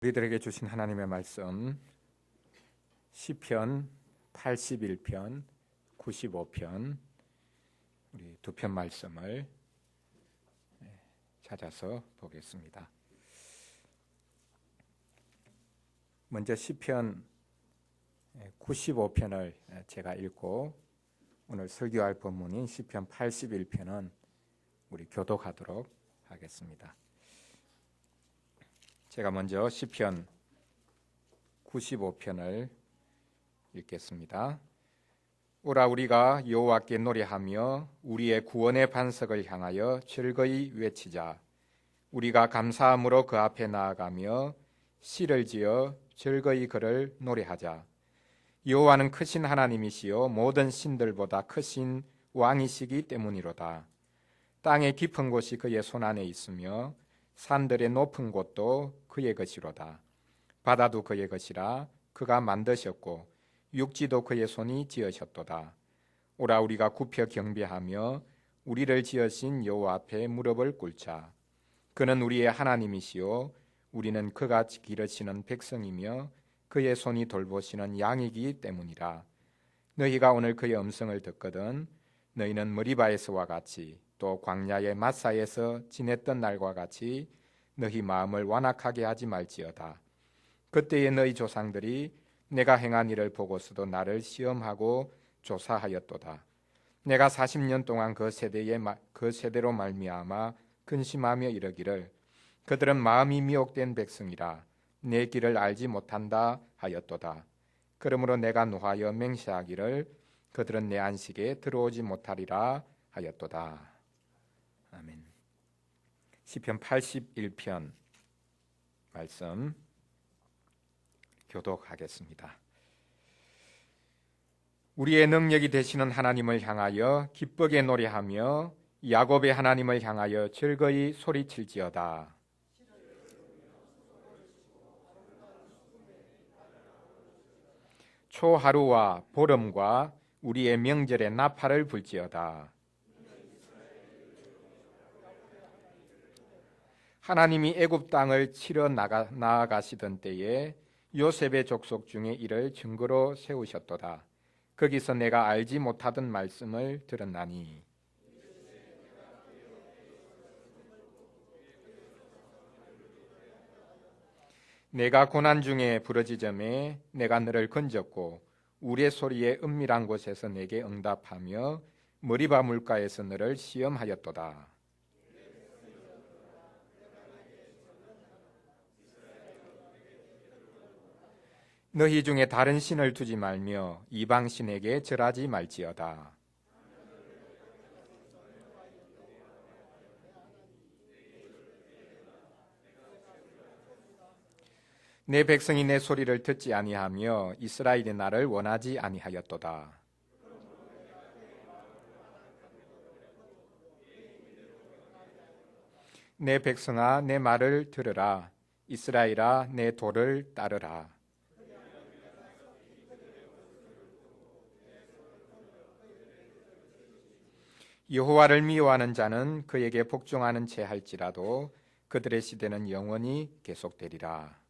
우리들에게 주신 하나님의 말씀 시편 81편, 95편 우리 두 편 말씀을 찾아서 보겠습니다. 먼저 시편 95편을 제가 읽고 오늘 설교할 본문인 시편 81편은 우리 교독하도록 하겠습니다. 제가 먼저 시편 95편을 읽겠습니다. 오라 우리가 여호와께 노래하며 우리의 구원의 반석을 향하여 즐거이 외치자. 우리가 감사함으로 그 앞에 나아가며 시를 지어 즐거이 그를 노래하자. 여호와는 크신 하나님이시요 모든 신들보다 크신 왕이시기 때문이로다. 땅의 깊은 곳이 그의 손안에 있으며 산들의 높은 곳도 그의 것이로다. 바다도 그의 것이라 그가 만드셨고 육지도 그의 손이 지으셨도다. 오라 우리가 굽혀 경배하며 우리를 지으신 여호와 앞에 무릎을 꿇자. 그는 우리의 하나님이시요 우리는 그가 기르시는 백성이며 그의 손이 돌보시는 양이기 때문이라. 너희가 오늘 그의 음성을 듣거든 너희는 머리바에서와 같이 또 광야의 마사에서 지냈던 날과 같이 너희 마음을 완악하게 하지 말지어다. 그때에 너희 조상들이 내가 행한 일을 보고서도 나를 시험하고 조사하였도다. 내가 40년 동안 그 세대로 말미암아 근심하며 이르기를 그들은 마음이 미혹된 백성이라 내 길을 알지 못한다 하였도다. 그러므로 내가 노하여 맹세하기를 그들은 내 안식에 들어오지 못하리라 하였도다. 아멘. 시편 81편 말씀 교독하겠습니다. 우리의 능력이 되시는 하나님을 향하여 기쁘게 노래하며 야곱의 하나님을 향하여 즐거이 소리칠지어다. 초하루와 보름과 우리의 명절에 나팔을 불지어다. 하나님이 애굽 땅을 치러 나아가시던 때에 요셉의 족속 중에 이를 증거로 세우셨도다. 거기서 내가 알지 못하던 말씀을 들었나니 내가 고난 중에 부르짖음에 내가 너를 건졌고 우리의 소리에 은밀한 곳에서 내게 응답하며 머리바 물가에서 너를 시험하였도다. 너희 중에 다른 신을 두지 말며 이방 신에게 절하지 말지어다. 내 백성이 내 소리를 듣지 아니하며 이스라엘이 나를 원하지 아니하였도다. 내 백성아 내 말을 들으라. 이스라엘아 내 도를 따르라. 여호와를 미워하는 자는 그에게 복종하는 채 할지라도 그들의 시대는 영원히 계속되리라.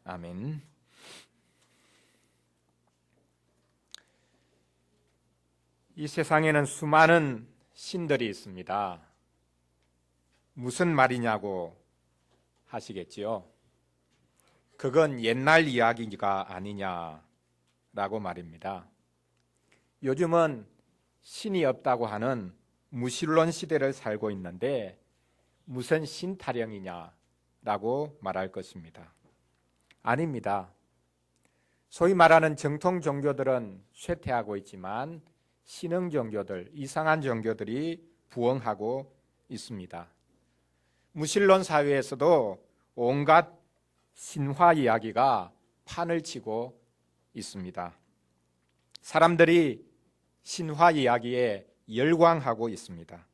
아멘. 이 세상에는 수많은 신들이 있습니다. 무슨 말이냐고 하시겠지요? 그건 옛날 이야기가 아니냐라고 말입니다. 요즘은 신이 없다고 하는 무신론 시대를 살고 있는데 무슨 신 타령이냐라고 말할 것입니다. 아닙니다. 소위 말하는 정통 종교들은 쇠퇴하고 있지만 신흥 종교들, 이상한 종교들이 부흥하고 있습니다. 무신론 사회에서도 온갖 신화 이야기가 판을 치고 있습니다. 사람들이 신화 이야기에 열광하고 있습니다.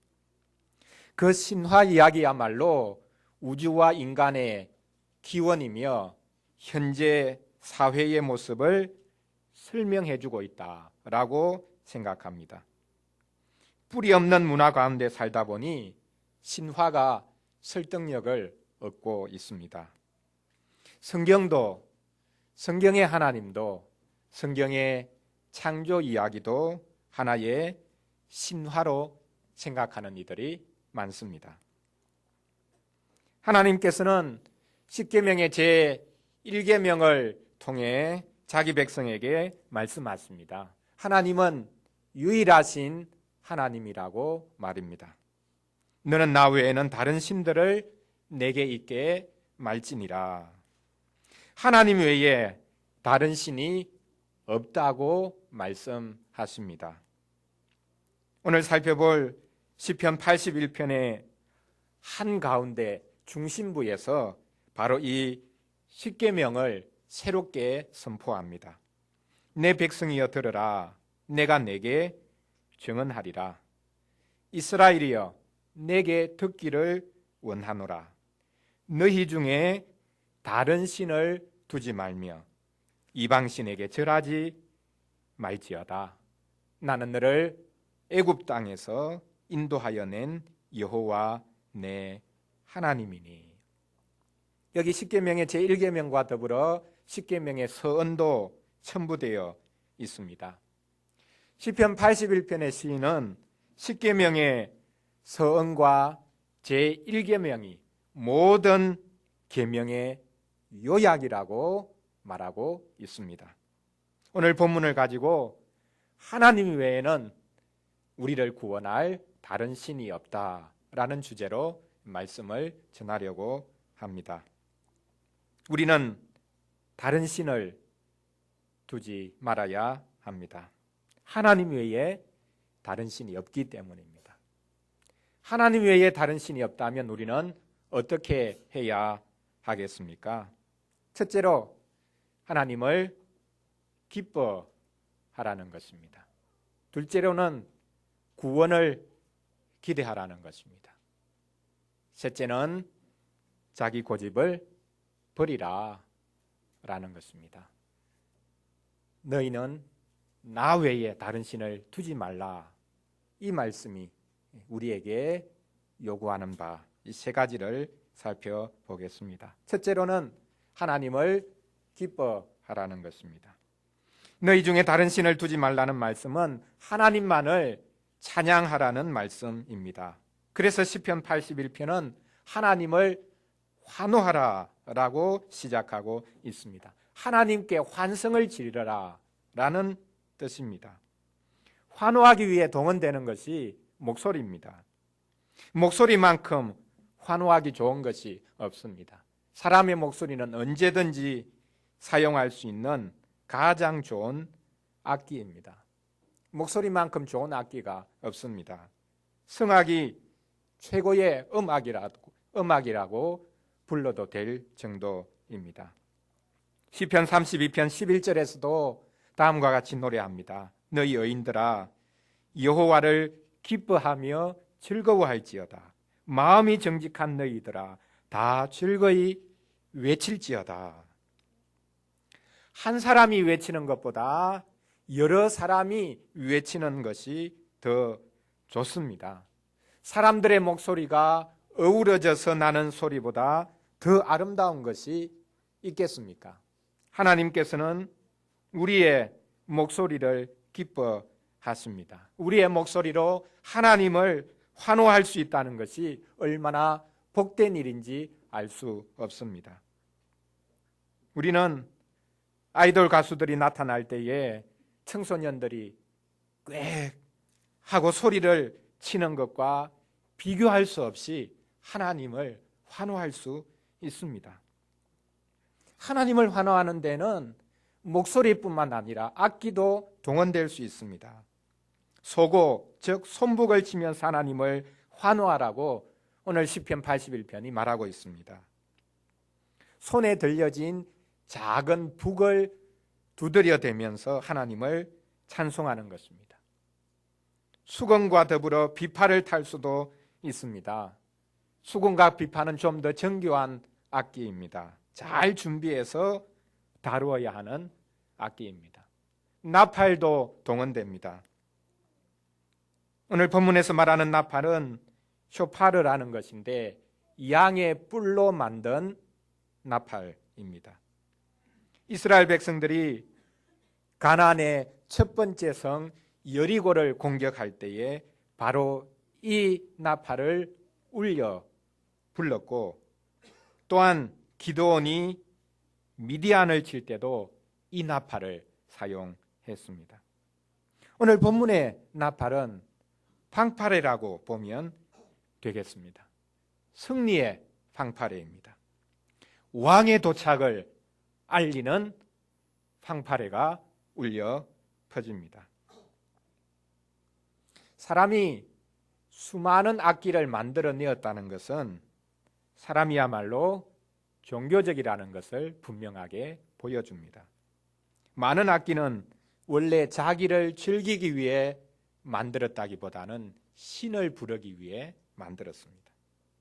그 신화 이야기야말로 우주와 인간의 기원이며 현재 사회의 모습을 설명해 주고 있다라고 생각합니다. 뿌리 없는 문화 가운데 살다 보니 신화가 설득력을 얻고 있습니다. 성경도, 성경의 하나님도, 성경의 창조 이야기도 하나의 신화로 생각하는 이들이 많습니다. 하나님께서는 십계명의 제1계명을 통해 자기 백성에게 말씀하십니다. 하나님은 유일하신 하나님이라고 말입니다. 너는 나 외에는 다른 신들을 내게 있게 말지니라. 하나님 외에 다른 신이 없다고 말씀하십니다. 오늘 살펴볼 시편 81편의 한가운데 중심부에서 바로 이 십계명을 새롭게 선포합니다. 내 백성이여 들으라. 내가 내게 증언하리라. 이스라엘이여 내게 듣기를 원하노라. 너희 중에 다른 신을 두지 말며 이방신에게 절하지 말지어다. 나는 너를 애굽 땅에서 인도하여 낸 여호와 내 하나님이니. 여기 십계명의 제1계명과 더불어 십계명의 서언도 첨부되어 있습니다. 시편 81편의 시인은 십계명의 서언과 제1계명이 모든 계명의 요약이라고 말하고 있습니다. 오늘 본문을 가지고 하나님 외에는 우리를 구원할 다른 신이 없다라는 주제로 말씀을 전하려고 합니다. 우리는 다른 신을 두지 말아야 합니다. 하나님 외에 다른 신이 없기 때문입니다. 하나님 외에 다른 신이 없다면 우리는 어떻게 해야 하겠습니까? 첫째로 하나님을 기뻐하라는 것입니다. 둘째로는 구원을 기대하라는 것입니다. 셋째는 자기 고집을 버리라 라는 것입니다. 너희는 나 외에 다른 신을 두지 말라. 이 말씀이 우리에게 요구하는 바, 이 세 가지를 살펴보겠습니다. 첫째로는 하나님을 기뻐하라는 것입니다. 너희 중에 다른 신을 두지 말라는 말씀은 하나님만을 찬양하라는 말씀입니다. 그래서 시편 81편은 하나님을 환호하라라고 시작하고 있습니다. 하나님께 환성을 지르라 라는 뜻입니다. 환호하기 위해 동원되는 것이 목소리입니다. 목소리만큼 환호하기 좋은 것이 없습니다. 사람의 목소리는 언제든지 사용할 수 있는 가장 좋은 악기입니다. 목소리만큼 좋은 악기가 없습니다. 성악이 최고의 음악이라고 불러도 될 정도입니다. 시편 32편 11절에서도 다음과 같이 노래합니다. 너희 여인들아 여호와를 기뻐하며 즐거워할지어다. 마음이 정직한 너희들아 다 즐거이 외칠지어다. 한 사람이 외치는 것보다 여러 사람이 외치는 것이 더 좋습니다. 사람들의 목소리가 어우러져서 나는 소리보다 더 아름다운 것이 있겠습니까? 하나님께서는 우리의 목소리를 기뻐하십니다. 우리의 목소리로 하나님을 환호할 수 있다는 것이 얼마나 복된 일인지 알 수 없습니다. 우리는 아이돌 가수들이 나타날 때에 청소년들이 꽥 하고 소리를 치는 것과 비교할 수 없이 하나님을 환호할 수 있습니다. 하나님을 환호하는 데는 목소리뿐만 아니라 악기도 동원될 수 있습니다. 소고, 즉 손북을 치면서 하나님을 환호하라고 오늘 시편 81편이 말하고 있습니다. 손에 들려진 작은 북을 두드려 대면서 하나님을 찬송하는 것입니다. 수건과 더불어 비파를 탈 수도 있습니다. 수건과 비파는 좀 더 정교한 악기입니다. 잘 준비해서 다루어야 하는 악기입니다. 나팔도 동원됩니다. 오늘 본문에서 말하는 나팔은 쇼파르라는 것인데 양의 뿔로 만든 나팔입니다. 이스라엘 백성들이 가나안의 첫 번째 성 여리고를 공격할 때에 바로 이 나팔을 울려 불렀고, 또한 기드온이 미디안을 칠 때도 이 나팔을 사용했습니다. 오늘 본문의 나팔은 팡파레라고 보면 되겠습니다. 승리의 팡파레입니다. 왕의 도착을 알리는 팡파레가 울려 퍼집니다. 사람이 수많은 악기를 만들어내었다는 것은 사람이야말로 종교적이라는 것을 분명하게 보여줍니다. 많은 악기는 원래 자기를 즐기기 위해 만들었다기보다는 신을 부르기 위해 만들었습니다.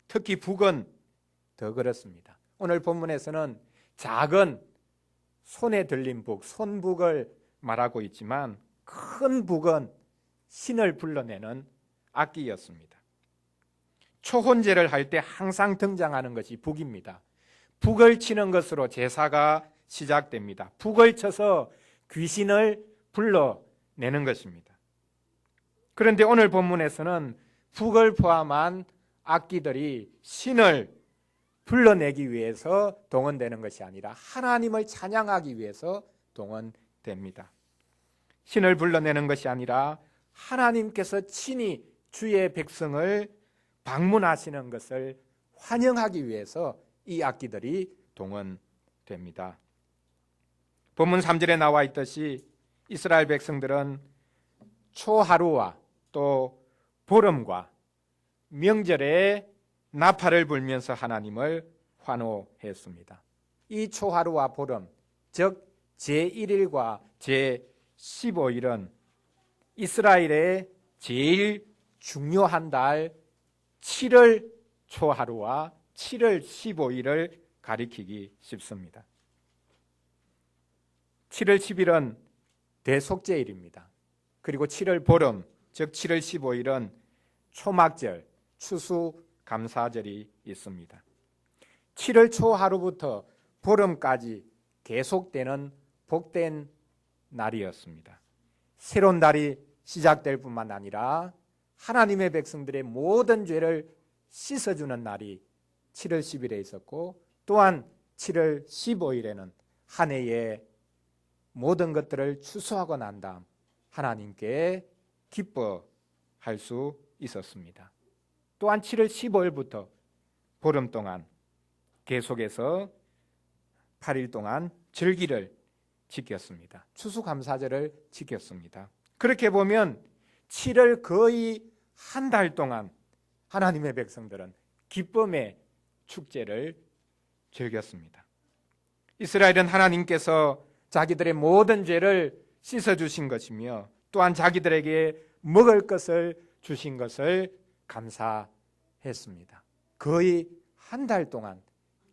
특히 북은 더 그렇습니다. 오늘 본문에서는 작은 손에 들린 북, 손북을 말하고 있지만 큰 북은 신을 불러내는 악기였습니다. 초혼제를 할 때 항상 등장하는 것이 북입니다. 북을 치는 것으로 제사가 시작됩니다. 북을 쳐서 귀신을 불러내는 것입니다. 그런데 오늘 본문에서는 북을 포함한 악기들이 신을 불러내기 위해서 동원되는 것이 아니라 하나님을 찬양하기 위해서 동원됩니다. 신을 불러내는 것이 아니라 하나님께서 친히 주의 백성을 방문하시는 것을 환영하기 위해서 이 악기들이 동원됩니다. 본문 3절에 나와 있듯이 이스라엘 백성들은 초하루와 또 보름과 명절에 나팔을 불면서 하나님을 환호했습니다. 이 초하루와 보름, 즉 제1일과 제15일은 이스라엘의 제일 중요한 달 7월 초하루와 7월 15일을 가리키기 쉽습니다. 7월 10일은 대속죄일입니다. 그리고 7월 보름, 즉 7월 15일은 초막절, 추수감사절이 있습니다. 7월 초하루부터 보름까지 계속되는 복된 날이었습니다. 새로운 달이 시작될 뿐만 아니라 하나님의 백성들의 모든 죄를 씻어주는 날이 7월 10일에 있었고, 또한 7월 15일에는 한 해의 모든 것들을 추수하고 난 다음 하나님께 기뻐할 수 있었습니다. 또한 7월 15일부터 보름 동안 계속해서 8일 동안 절기를 지켰습니다. 추수감사절을 지켰습니다. 그렇게 보면 7월 거의 한 달 동안 하나님의 백성들은 기쁨의 축제를 즐겼습니다. 이스라엘은 하나님께서 자기들의 모든 죄를 씻어주신 것이며 또한 자기들에게 먹을 것을 주신 것을 감사했습니다. 거의 한 달 동안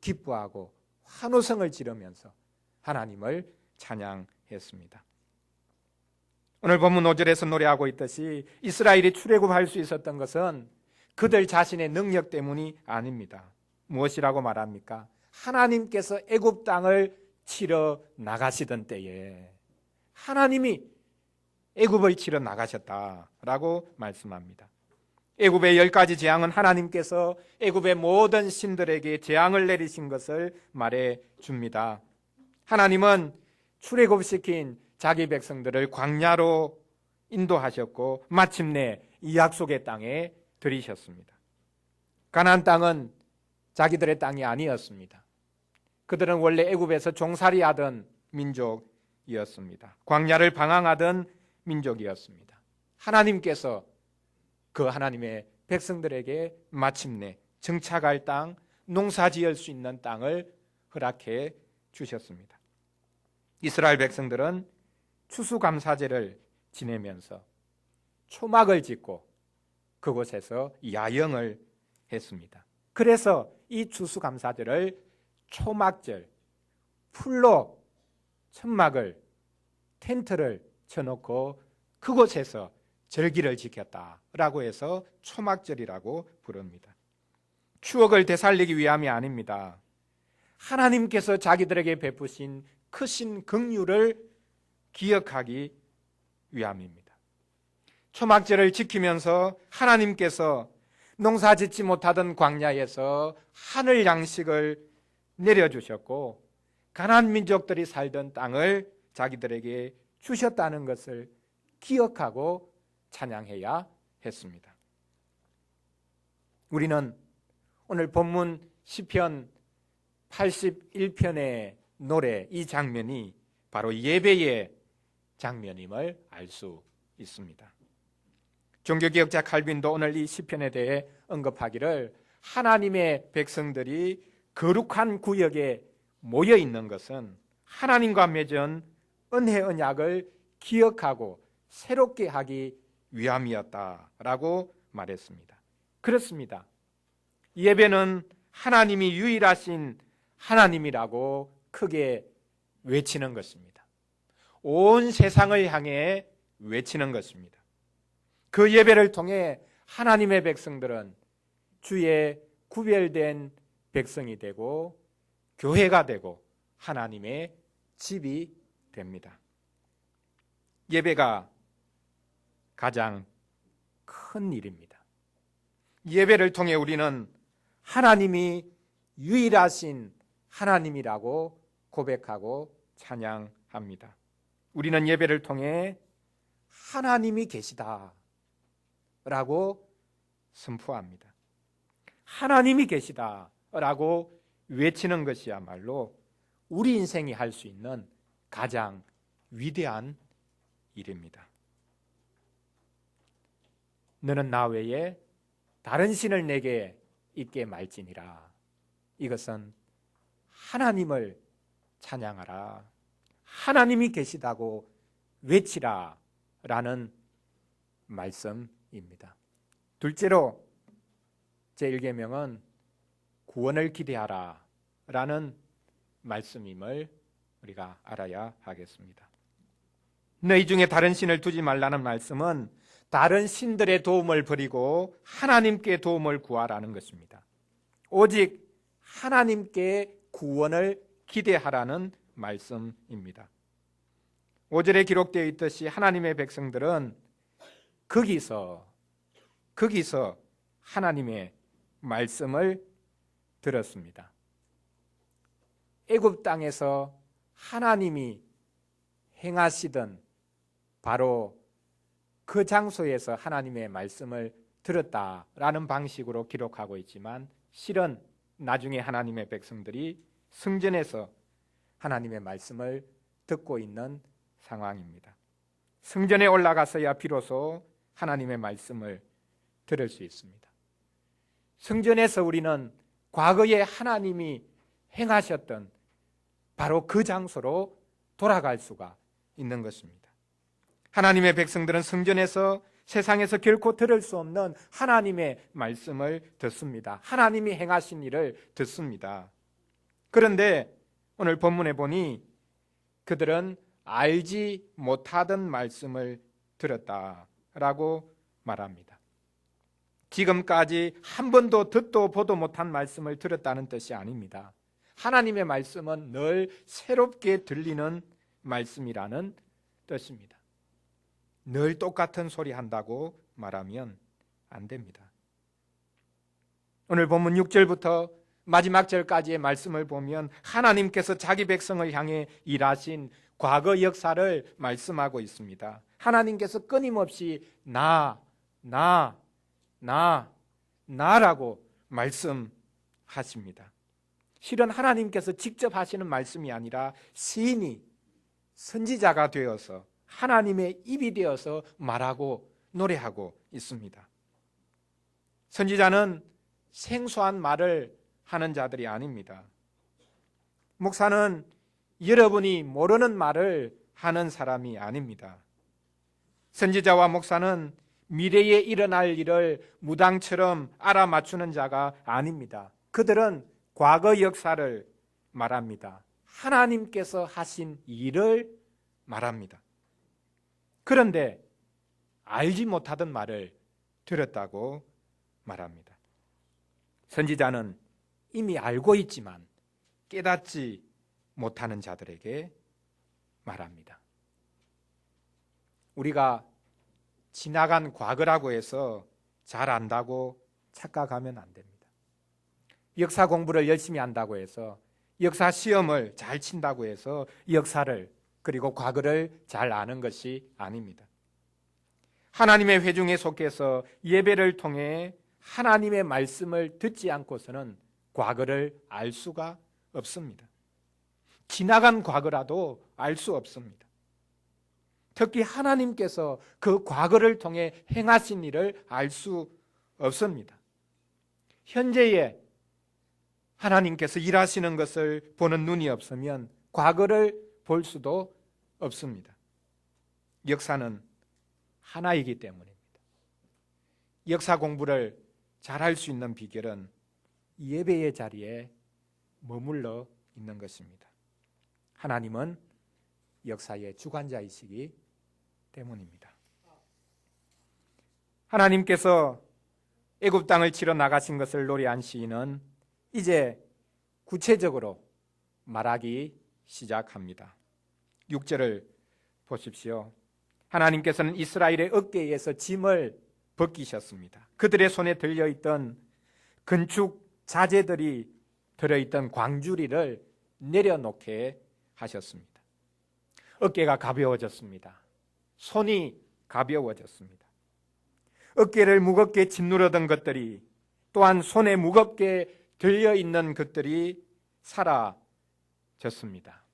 기뻐하고 환호성을 지르면서 하나님을 찬양했습니다. 오늘 본문 5절에서 노래하고 있듯이 이스라엘이 출애굽할 수 있었던 것은 그들 자신의 능력 때문이 아닙니다. 무엇이라고 말합니까? 하나님께서 애굽 땅을 치러 나가시던 때에 하나님이 애굽을 치러 나가셨다라고 말씀합니다. 애굽의 10가지 재앙은 하나님께서 애굽의 모든 신들에게 재앙을 내리신 것을 말해 줍니다. 하나님은 출애굽시킨 자기 백성들을 광야로 인도하셨고 마침내 이 약속의 땅에 들이셨습니다. 가나안 땅은 자기들의 땅이 아니었습니다. 그들은 원래 애굽에서 종살이하던 민족이었습니다. 광야를 방황하던 민족이었습니다. 하나님께서 그 하나님의 백성들에게 마침내 정착할 땅, 농사지을 수 있는 땅을 허락해 주셨습니다. 이스라엘 백성들은 추수감사제를 지내면서 초막을 짓고 그곳에서 야영을 했습니다. 그래서 이 추수감사절을 초막절, 풀로 천막을, 텐트를 쳐놓고 그곳에서 절기를 지켰다라고 해서 초막절이라고 부릅니다. 추억을 되살리기 위함이 아닙니다. 하나님께서 자기들에게 베푸신 크신 긍휼을 기억하기 위함입니다. 초막절을 지키면서 하나님께서 농사짓지 못하던 광야에서 하늘 양식을 내려주셨고 가나안 민족들이 살던 땅을 자기들에게 주셨다는 것을 기억하고 찬양해야 했습니다. 우리는 오늘 본문 시편 81편의 노래, 이 장면이 바로 예배의 장면임을 알 수 있습니다. 종교개혁자 칼빈도 오늘 이 시편에 대해 언급하기를 하나님의 백성들이 거룩한 구역에 모여 있는 것은 하나님과 맺은 은혜 언약을 기억하고 새롭게 하기 위함이었다라고 말했습니다. 그렇습니다. 예배는 하나님이 유일하신 하나님이라고 크게 외치는 것입니다. 온 세상을 향해 외치는 것입니다. 그 예배를 통해 하나님의 백성들은 주의 구별된 백성이 되고 교회가 되고 하나님의 집이 됩니다. 예배가 가장 큰 일입니다. 예배를 통해 우리는 하나님이 유일하신 하나님이라고 고백하고 찬양합니다. 우리는 예배를 통해 하나님이 계시다 라고 선포합니다. 하나님이 계시다 라고 외치는 것이야말로 우리 인생이 할 수 있는 가장 위대한 일입니다. 너는 나 외에 다른 신을 내게 있게 말지니라. 이것은 하나님을 찬양하라, 하나님이 계시다고 외치라 라는 말씀입니다. 둘째로 제1계명은 구원을 기대하라 라는 말씀임을 우리가 알아야 하겠습니다. 너희 중에 다른 신을 두지 말라는 말씀은 다른 신들의 도움을 버리고 하나님께 도움을 구하라는 것입니다. 오직 하나님께 구원을 기대하라는 말씀입니다. 5절에 기록되어 있듯이 하나님의 백성들은 거기서 하나님의 말씀을 들었습니다. 애굽 땅에서 하나님이 행하시던 바로 그 장소에서 하나님의 말씀을 들었다라는 방식으로 기록하고 있지만 실은 나중에 하나님의 백성들이 성전에서 하나님의 말씀을 듣고 있는 상황입니다. 성전에 올라가서야 비로소 하나님의 말씀을 들을 수 있습니다. 성전에서 우리는 과거에 하나님이 행하셨던 바로 그 장소로 돌아갈 수가 있는 것입니다. 하나님의 백성들은 성전에서 세상에서 결코 들을 수 없는 하나님의 말씀을 듣습니다. 하나님이 행하신 일을 듣습니다. 그런데 오늘 본문에 보니 그들은 알지 못하던 말씀을 들었다라고 말합니다. 지금까지 한 번도 듣도 보도 못한 말씀을 들었다는 뜻이 아닙니다. 하나님의 말씀은 늘 새롭게 들리는 말씀이라는 뜻입니다. 늘 똑같은 소리 한다고 말하면 안 됩니다. 오늘 본문 6절부터 마지막 절까지의 말씀을 보면 하나님께서 자기 백성을 향해 일하신 과거 역사를 말씀하고 있습니다. 하나님께서 끊임없이 나라고 말씀하십니다. 실은 하나님께서 직접 하시는 말씀이 아니라 시인이 선지자가 되어서 하나님의 입이 되어서 말하고 노래하고 있습니다. 선지자는 생소한 말을 하는 자들이 아닙니다. 목사는 여러분이 모르는 말을 하는 사람이 아닙니다. 선지자와 목사는 미래에 일어날 일을 무당처럼 알아맞추는 자가 아닙니다. 그들은 과거 역사를 말합니다. 하나님께서 하신 일을 말합니다. 그런데 알지 못하던 말을 들었다고 말합니다. 선지자는 이미 알고 있지만 깨닫지 못하는 자들에게 말합니다. 우리가 지나간 과거라고 해서 잘 안다고 착각하면 안 됩니다. 역사 공부를 열심히 한다고 해서, 역사 시험을 잘 친다고 해서 역사를, 그리고 과거를 잘 아는 것이 아닙니다. 하나님의 회중에 속해서 예배를 통해 하나님의 말씀을 듣지 않고서는 과거를 알 수가 없습니다. 지나간 과거라도 알 수 없습니다. 특히 하나님께서 그 과거를 통해 행하신 일을 알 수 없습니다. 현재에 하나님께서 일하시는 것을 보는 눈이 없으면 과거를 볼 수도 없습니다. 역사는 하나이기 때문입니다. 역사 공부를 잘할 수 있는 비결은 예배의 자리에 머물러 있는 것입니다. 하나님은 역사의 주관자이시기 때문입니다. 하나님께서 애굽 땅을 치러 나가신 것을 노래한 시인은 이제 구체적으로 말하기 시작합니다. 6절을 보십시오. 하나님께서는 이스라엘의 어깨에서 짐을 벗기셨습니다. 그들의 손에 들려있던 건축 자재들이 들어있던 광주리를 내려놓게 하셨습니다. 어깨가 가벼워졌습니다. 손이 가벼워졌습니다. 어깨를 무겁게 짓누르던 것들이, 또한 손에 무겁게 들려있는 것들이 사라졌습니다.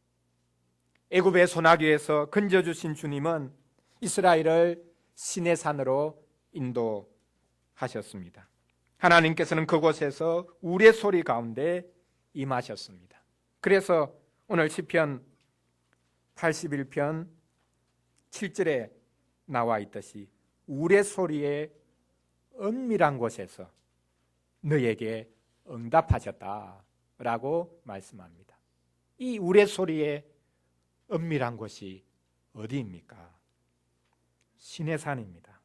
애굽의 소나기에서 건져주신 주님은 이스라엘을 시내산으로 인도하셨습니다. 하나님께서는 그곳에서 우레소리 가운데 임하셨습니다. 그래서 오늘 시편 81편 7절에 나와 있듯이 우레소리의 은밀한 곳에서 너에게 응답하셨다라고 말씀합니다. 이 우레소리의 은밀한 곳이 어디입니까? 시내산입니다.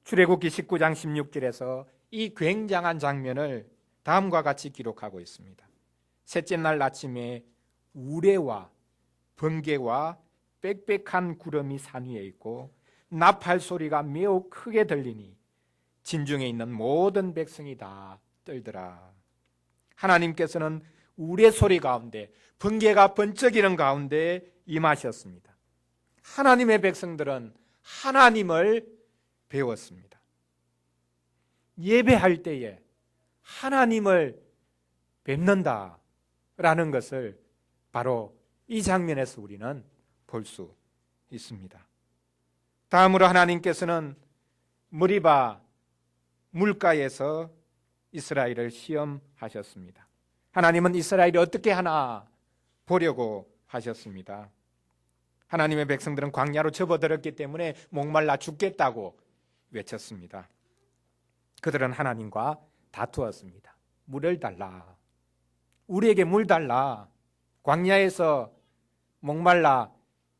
출애굽기 19장 16절에서 이 굉장한 장면을 다음과 같이 기록하고 있습니다. 셋째 날 아침에 우레와 번개와 빽빽한 구름이 산 위에 있고 나팔 소리가 매우 크게 들리니 진중에 있는 모든 백성이 다 떨더라. 하나님께서는 우레소리 가운데, 번개가 번쩍이는 가운데 임하셨습니다. 하나님의 백성들은 하나님을 배웠습니다. 예배할 때에 하나님을 뵙는다라는 것을 바로 이 장면에서 우리는 볼 수 있습니다. 다음으로 하나님께서는 머리바 물가에서 이스라엘을 시험하셨습니다. 하나님은 이스라엘이 어떻게 하나 보려고 하셨습니다. 하나님의 백성들은 광야로 접어들었기 때문에 목말라 죽겠다고 외쳤습니다. 그들은 하나님과 다투었습니다. 물을 달라. 우리에게 물 달라. 광야에서 목말라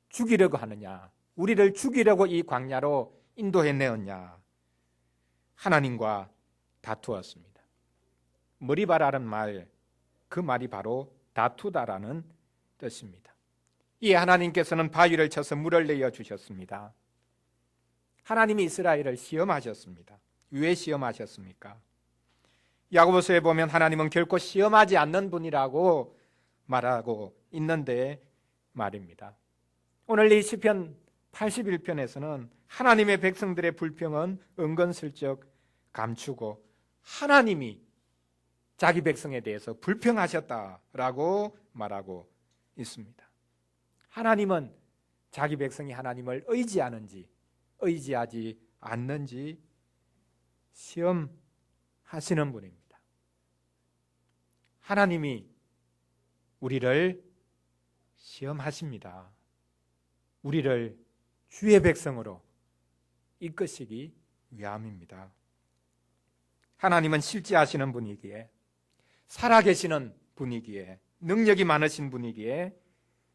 죽이려고 하느냐? 우리를 죽이려고 이 광야로 인도해내었냐? 하나님과 다투었습니다. 머리바라는 말, 그 말이 바로 다투다라는 뜻입니다. 이에 하나님께서는 바위를 쳐서 물을 내어 주셨습니다. 하나님이 이스라엘을 시험하셨습니다. 왜 시험하셨습니까? 야고보서에 보면 하나님은 결코 시험하지 않는 분이라고 말하고 있는데 말입니다. 오늘 이 시편 81편에서는 하나님의 백성들의 불평은 은근슬쩍 감추고 하나님이 자기 백성에 대해서 불평하셨다라고 말하고 있습니다. 하나님은 자기 백성이 하나님을 의지하는지 의지하지 않는지 시험하시는 분입니다. 하나님이 우리를 시험하십니다. 우리를 주의 백성으로 이끄시기 위함입니다. 하나님은 실제하시는 분이기에, 살아계시는 분이기에, 능력이 많으신 분이기에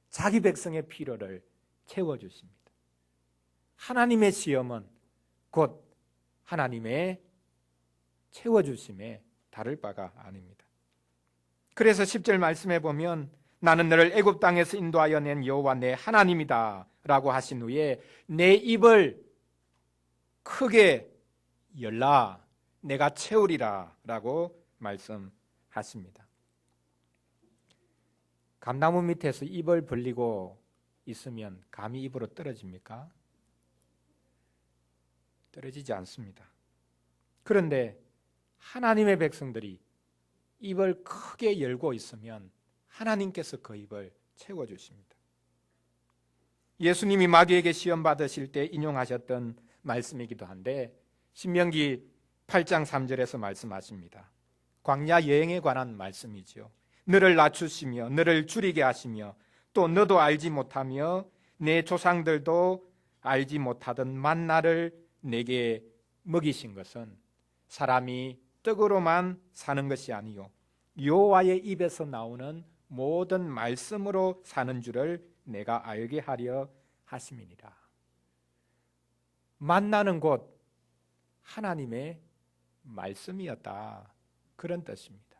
자기 백성의 필요를 채워주십니다. 하나님의 시험은 곧 하나님의 채워주심에 다를 바가 아닙니다. 그래서 10절 말씀에 보면 나는 너를 애굽 땅에서 인도하여 낸 여호와 내 하나님이다 라고 하신 후에 내 입을 크게 열라 내가 채우리라 라고 말씀하십니다. 감나무 밑에서 입을 벌리고 있으면 감이 입으로 떨어집니까? 떨어지지 않습니다. 그런데 하나님의 백성들이 입을 크게 열고 있으면 하나님께서 그 입을 채워주십니다. 예수님이 마귀에게 시험 받으실 때 인용하셨던 말씀이기도 한데 신명기 8장 3절에서 말씀하십니다. 광야 여행에 관한 말씀이지요. 너를 낮추시며 너를 줄이게 하시며 또 너도 알지 못하며 내 조상들도 알지 못하던 만나를 내게 먹이신 것은 사람이 떡으로만 사는 것이 아니요 여호와의 입에서 나오는 모든 말씀으로 사는 줄을 내가 알게 하려 하심이니라. 만나는 곧 하나님의 말씀이었다. 그런 뜻입니다.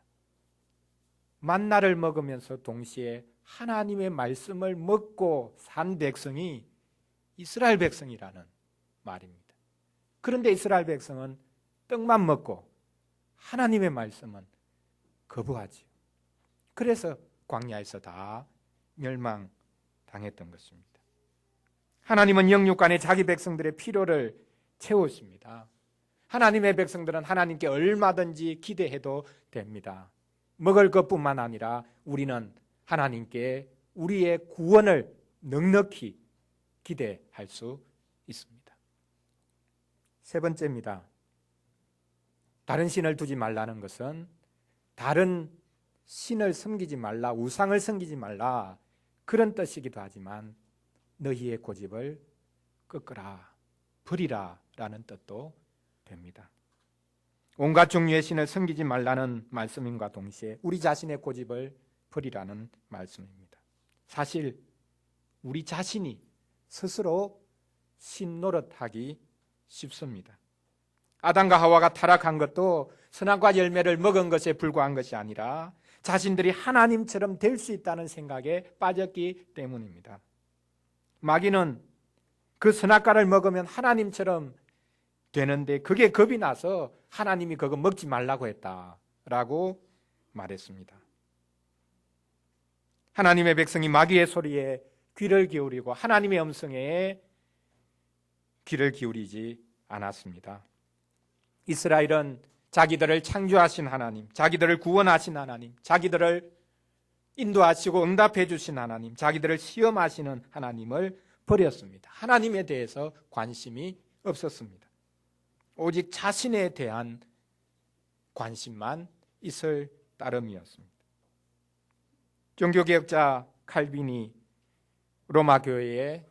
만나를 먹으면서 동시에 하나님의 말씀을 먹고 산 백성이 이스라엘 백성이라는 말입니다. 그런데 이스라엘 백성은 떡만 먹고 하나님의 말씀은 거부하지요. 그래서 광야에서 다 멸망당했던 것입니다. 하나님은 영육간에 자기 백성들의 필요를 채우십니다. 하나님의 백성들은 하나님께 얼마든지 기대해도 됩니다. 먹을 것뿐만 아니라 우리는 하나님께 우리의 구원을 넉넉히 기대할 수 있습니다. 세 번째입니다. 다른 신을 두지 말라는 것은 다른 신을 섬기지 말라, 우상을 섬기지 말라 그런 뜻이기도 하지만 너희의 고집을 꺾으라, 버리라 라는 뜻도 됩니다. 온갖 종류의 신을 섬기지 말라는 말씀임과 동시에 우리 자신의 고집을 버리라는 말씀입니다. 사실 우리 자신이 스스로 신 노릇하기 쉽습니다. 아담과 하와가 타락한 것도 선악과 열매를 먹은 것에 불과한 것이 아니라 자신들이 하나님처럼 될 수 있다는 생각에 빠졌기 때문입니다. 마귀는 그 선악과를 먹으면 하나님처럼 되는데 그게 겁이 나서 하나님이 그거 먹지 말라고 했다라고 말했습니다. 하나님의 백성이 마귀의 소리에 귀를 기울이고 하나님의 음성에 귀를 기울이지 않았습니다. 이스라엘은 자기들을 창조하신 하나님, 자기들을 구원하신 하나님, 자기들을 인도하시고 응답해 주신 하나님, 자기들을 시험하시는 하나님을 버렸습니다. 하나님에 대해서 관심이 없었습니다. 오직 자신에 대한 관심만 있을 따름이었습니다. 종교개혁자 칼빈이 로마 교회의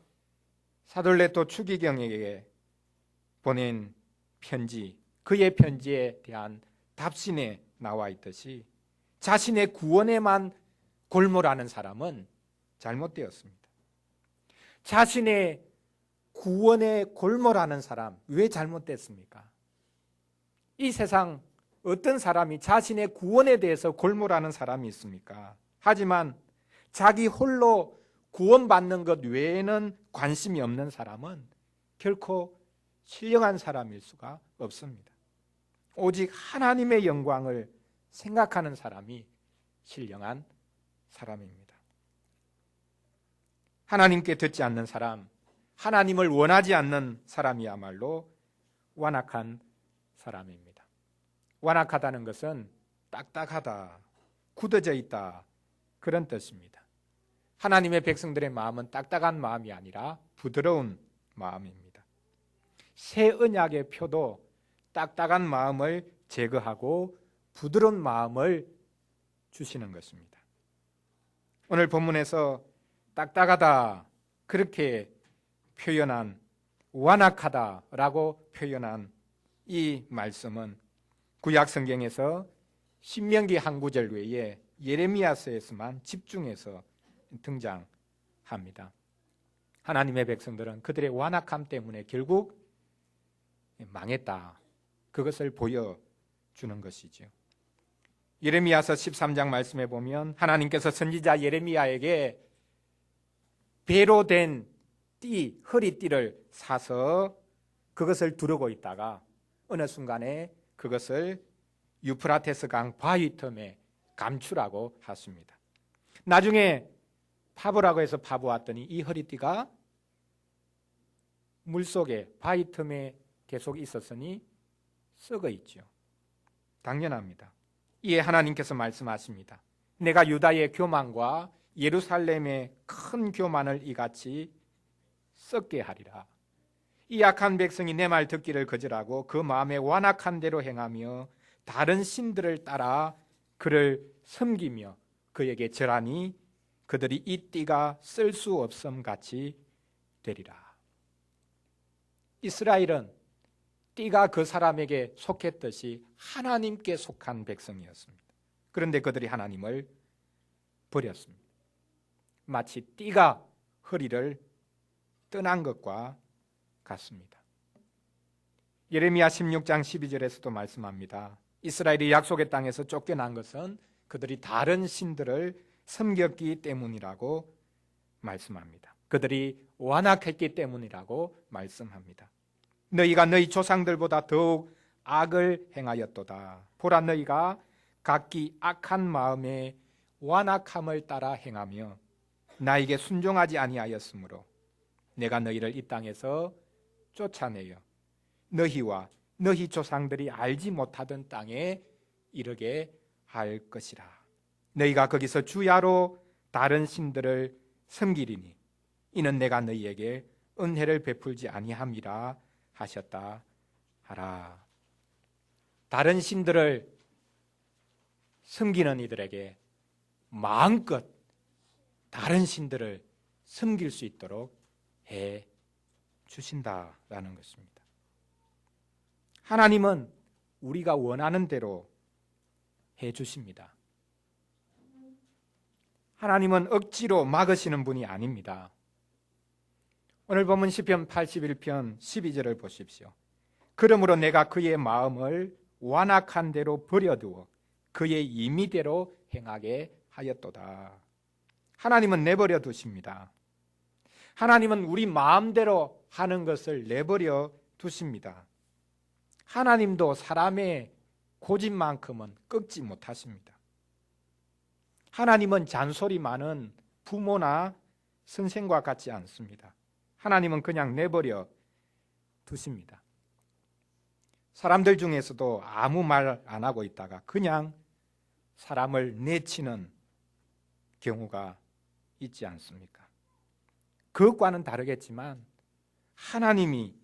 사돌레토 추기경에게 보낸 편지, 그의 편지에 대한 답신에 나와 있듯이 자신의 구원에만 골몰하는 사람은 잘못되었습니다. 자신의 구원에 골몰하는 사람 왜 잘못됐습니까? 이 세상 어떤 사람이 자신의 구원에 대해서 골몰하는 사람이 있습니까? 하지만 자기 홀로 구원받는 것 외에는 관심이 없는 사람은 결코 신령한 사람일 수가 없습니다. 오직 하나님의 영광을 생각하는 사람이 신령한 사람입니다. 하나님께 듣지 않는 사람, 하나님을 원하지 않는 사람이야말로 완악한 사람입니다. 완악하다는 것은 딱딱하다, 굳어져 있다 그런 뜻입니다. 하나님의 백성들의 마음은 딱딱한 마음이 아니라 부드러운 마음입니다. 새 언약의 표도 딱딱한 마음을 제거하고 부드러운 마음을 주시는 것입니다. 오늘 본문에서 딱딱하다 그렇게 표현한 완악하다라고 표현한 이 말씀은 구약 성경에서 신명기 한 구절 외에 예레미야서에서만 집중해서 등장합니다. 하나님의 백성들은 그들의 완악함 때문에 결국 망했다. 그것을 보여주는 것이죠. 예레미야서 13장 말씀에 보면 하나님께서 선지자 예레미야에게 배로 된 띠, 허리띠를 사서 그것을 두르고 있다가 어느 순간에 그것을 유프라테스 강 바위 틈에 감추라고 하십니다. 나중에 파보라고 해서 파보았더니 이 허리띠가 물속에 바위 틈에 계속 있었으니 썩어 있죠. 당연합니다. 이에 하나님께서 말씀하십니다. 내가 유다의 교만과 예루살렘의 큰 교만을 이같이 썩게 하리라. 이 악한 백성이 내 말 듣기를 거절하고 그 마음에 완악한 대로 행하며 다른 신들을 따라 그를 섬기며 그에게 절하니 그들이 이 띠가 쓸 수 없음 같이 되리라. 이스라엘은 띠가 그 사람에게 속했듯이 하나님께 속한 백성이었습니다. 그런데 그들이 하나님을 버렸습니다. 마치 띠가 허리를 떠난 것과 같습니다. 예레미야 16장 12절에서도 말씀합니다. 이스라엘이 약속의 땅에서 쫓겨난 것은 그들이 다른 신들을 섬겼기 때문이라고 말씀합니다. 그들이 완악했기 때문이라고 말씀합니다. 너희가 너희 조상들보다 더욱 악을 행하였도다. 보라, 너희가 각기 악한 마음에 완악함을 따라 행하며 나에게 순종하지 아니하였으므로 내가 너희를 이 땅에서 쫓아내어 너희와 너희 조상들이 알지 못하던 땅에 이르게 할 것이라. 너희가 거기서 주야로 다른 신들을 섬기리니 이는 내가 너희에게 은혜를 베풀지 아니함이라 하셨다 하라. 다른 신들을 섬기는 이들에게 마음껏 다른 신들을 섬길 수 있도록 해 주신다라는 것입니다. 하나님은 우리가 원하는 대로 해 주십니다. 하나님은 억지로 막으시는 분이 아닙니다. 오늘 보면 시편 81편 12절을 보십시오. 그러므로 내가 그의 마음을 완악한 대로 버려두어 그의 임의대로 행하게 하였도다. 하나님은 내버려 두십니다. 하나님은 우리 마음대로 하는 것을 내버려 두십니다. 하나님도 사람의 고집만큼은 꺾지 못하십니다. 하나님은 잔소리 많은 부모나 선생과 같지 않습니다. 하나님은 그냥 내버려 두십니다. 사람들 중에서도 아무 말 안 하고 있다가 그냥 사람을 내치는 경우가 있지 않습니까? 그것과는 다르겠지만 하나님이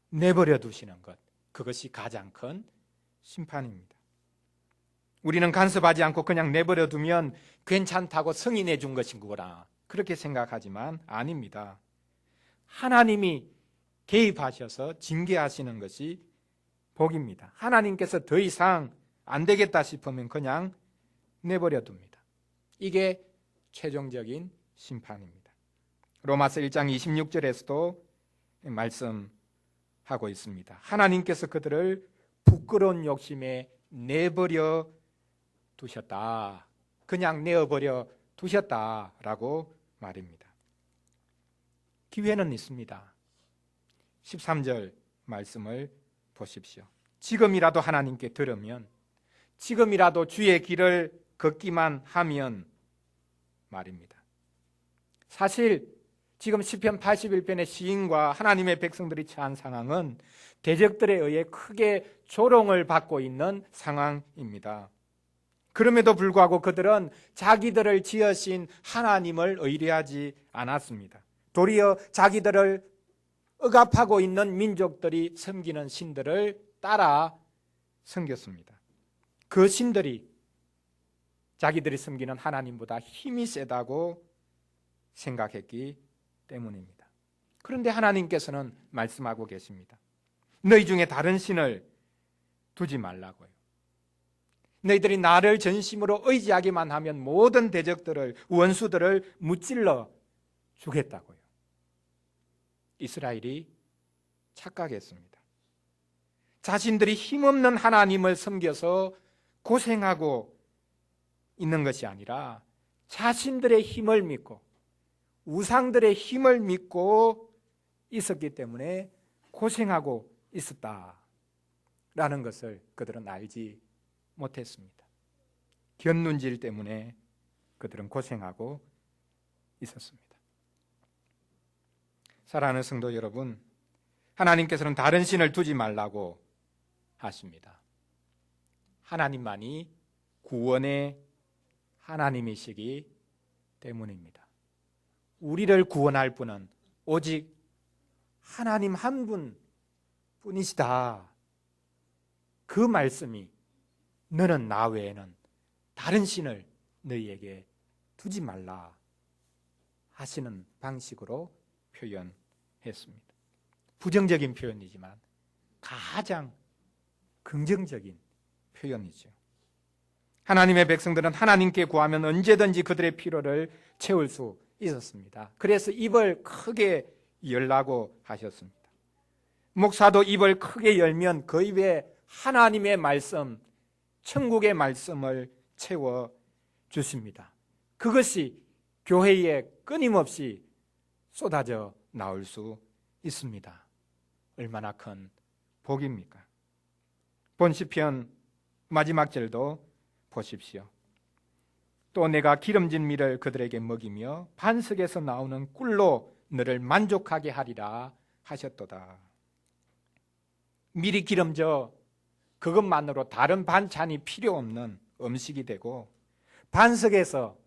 내버려 두시는 것, 그것이 가장 큰 심판입니다. 우리는 간섭하지 않고 그냥 내버려 두면 괜찮다고 승인해 준 것인 거라 그렇게 생각하지만 아닙니다. 하나님이 개입하셔서 징계하시는 것이 복입니다. 하나님께서 더 이상 안 되겠다 싶으면 그냥 내버려 둡니다. 이게 최종적인 심판입니다. 로마서 1장 26절에서도 말씀하고 있습니다. 하나님께서 그들을 부끄러운 욕심에 내버려 두셨다. 그냥 내어버려 두셨다라고 말입니다. 기회는 있습니다. 13절 말씀을 보십시오. 지금이라도 하나님께 들으면, 지금이라도 주의 길을 걷기만 하면 말입니다. 사실 지금 시편 81편의 시인과 하나님의 백성들이 처한 상황은 대적들에 의해 크게 조롱을 받고 있는 상황입니다. 그럼에도 불구하고 그들은 자기들을 지으신 하나님을 의뢰하지 않았습니다. 도리어 자기들을 억압하고 있는 민족들이 섬기는 신들을 따라 섬겼습니다. 그 신들이 자기들이 섬기는 하나님보다 힘이 세다고 생각했기 때문입니다. 그런데 하나님께서는 말씀하고 계십니다. 너희 중에 다른 신을 두지 말라고요. 너희들이 나를 전심으로 의지하기만 하면 모든 대적들을, 원수들을 무찔러 주겠다고요. 이스라엘이 착각했습니다. 자신들이 힘없는 하나님을 섬겨서 고생하고 있는 것이 아니라 자신들의 힘을 믿고 우상들의 힘을 믿고 있었기 때문에 고생하고 있었다라는 것을 그들은 알지 못했습니다. 견눈질 때문에 그들은 고생하고 있었습니다. 사랑하는 성도 여러분, 하나님께서는 다른 신을 두지 말라고 하십니다. 하나님만이 구원의 하나님이시기 때문입니다. 우리를 구원할 분은 오직 하나님 한 분뿐이시다. 그 말씀이 너는 나 외에는 다른 신을 너희에게 두지 말라 하시는 방식으로 표현했습니다. 부정적인 표현이지만 가장 긍정적인 표현이죠. 하나님의 백성들은 하나님께 구하면 언제든지 그들의 필요를 채울 수 있었습니다. 그래서 입을 크게 열라고 하셨습니다. 목사도 입을 크게 열면 그 입에 하나님의 말씀, 천국의 말씀을 채워 주십니다. 그것이 교회에 끊임없이 쏟아져 나올 수 있습니다. 얼마나 큰 복입니까? 본 시편 마지막 절도 보십시오. 또 내가 기름진 밀을 그들에게 먹이며 반석에서 나오는 꿀로 너를 만족하게 하리라 하셨도다. 밀이 기름져 그것만으로 다른 반찬이 필요 없는 음식이 되고, 반석에서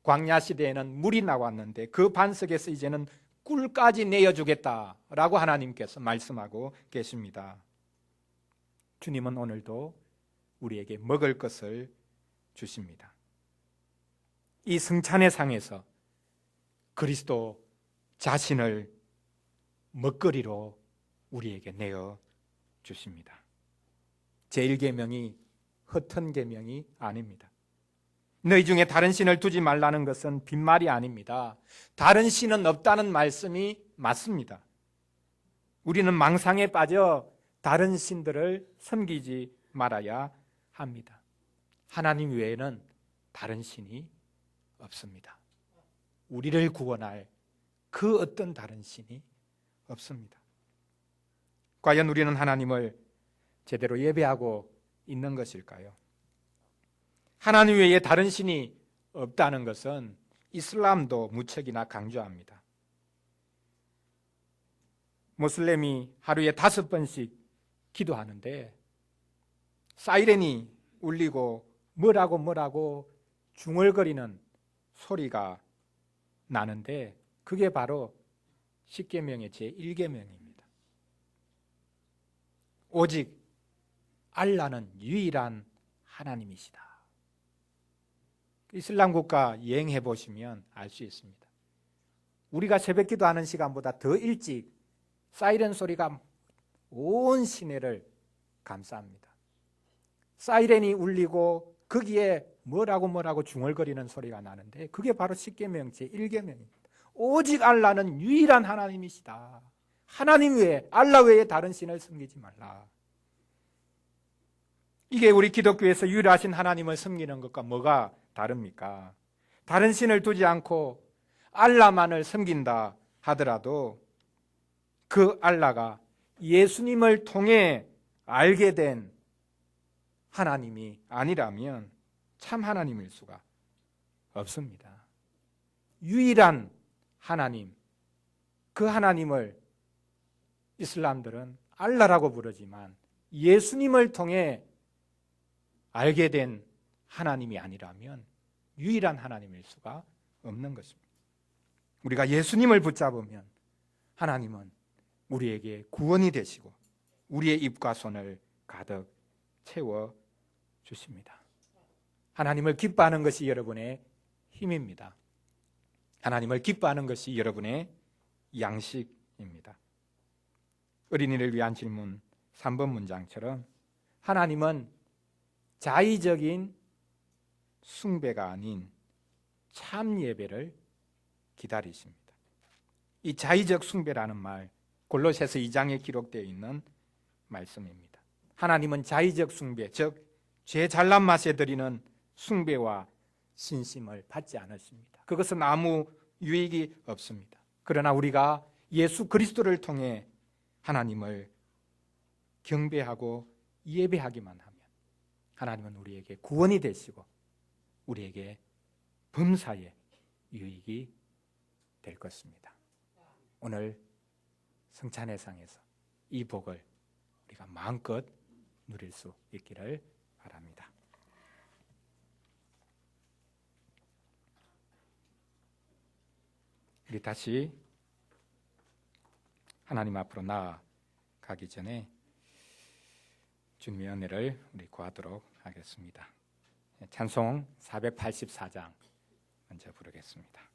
광야 시대에는 물이 나왔는데 그 반석에서 이제는 꿀까지 내어주겠다라고 하나님께서 말씀하고 계십니다. 주님은 오늘도 우리에게 먹을 것을 주십니다. 이 성찬의 상에서 그리스도 자신을 먹거리로 우리에게 내어 주십니다. 제1계명이 헛된 계명이 아닙니다. 너희 중에 다른 신을 두지 말라는 것은 빈말이 아닙니다. 다른 신은 없다는 말씀이 맞습니다. 우리는 망상에 빠져 다른 신들을 섬기지 말아야 합니다. 하나님 외에는 다른 신이 없습니다. 우리를 구원할 그 어떤 다른 신이 없습니다. 과연 우리는 하나님을 제대로 예배하고 있는 것일까요? 하나님 외에 다른 신이 없다는 것은 이슬람도 무척이나 강조합니다. 모슬렘이 하루에 5번씩 기도하는데 사이렌이 울리고 뭐라고 중얼거리는 소리가 나는데 그게 바로 10계명의 제1계명입니다. 오직 알라는 유일한 하나님이시다. 이슬람 국가 여행해 보시면 알 수 있습니다. 우리가 새벽 기도하는 시간보다 더 일찍 사이렌 소리가 온 시내를 감싸합니다. 사이렌이 울리고 거기에 뭐라고 중얼거리는 소리가 나는데 그게 바로 10계명 제1계명입니다. 오직 알라는 유일한 하나님이시다. 하나님 외에, 알라 외에 다른 신을 섬기지 말라. 이게 우리 기독교에서 유일하신 하나님을 섬기는 것과 뭐가 다릅니까? 다른 신을 두지 않고 알라만을 섬긴다 하더라도 그 알라가 예수님을 통해 알게 된 하나님이 아니라면 참 하나님일 수가 없습니다. 유일한 하나님, 그 하나님을 이슬람들은 알라라고 부르지만 예수님을 통해 알게 된 하나님이 아니라면 유일한 하나님일 수가 없는 것입니다. 우리가 예수님을 붙잡으면 하나님은 우리에게 구원이 되시고 우리의 입과 손을 가득 채워 주십니다. 하나님을 기뻐하는 것이 여러분의 힘입니다. 하나님을 기뻐하는 것이 여러분의 양식입니다. 어린이를 위한 질문 3번 문장처럼 하나님은 자의적인 숭배가 아닌 참 예배를 기다리십니다. 이 자의적 숭배라는 말 골로새서 2장에 기록되어 있는 말씀입니다. 하나님은 자의적 숭배, 즉 죄 잘난 맛에 드리는 숭배와 신심을 받지 않으십니다. 그것은 아무 유익이 없습니다. 그러나 우리가 예수 그리스도를 통해 하나님을 경배하고 예배하기만 하면 하나님은 우리에게 구원이 되시고 우리에게 범사의 유익이 될 것입니다. 오늘 성찬회상에서 이 복을 우리가 마음껏 누릴 수 있기를 바랍니다. 우리 다시 하나님 앞으로 나아가기 전에 주님의 은혜를 우리 구하도록 하겠습니다. 찬송 484장 먼저 부르겠습니다.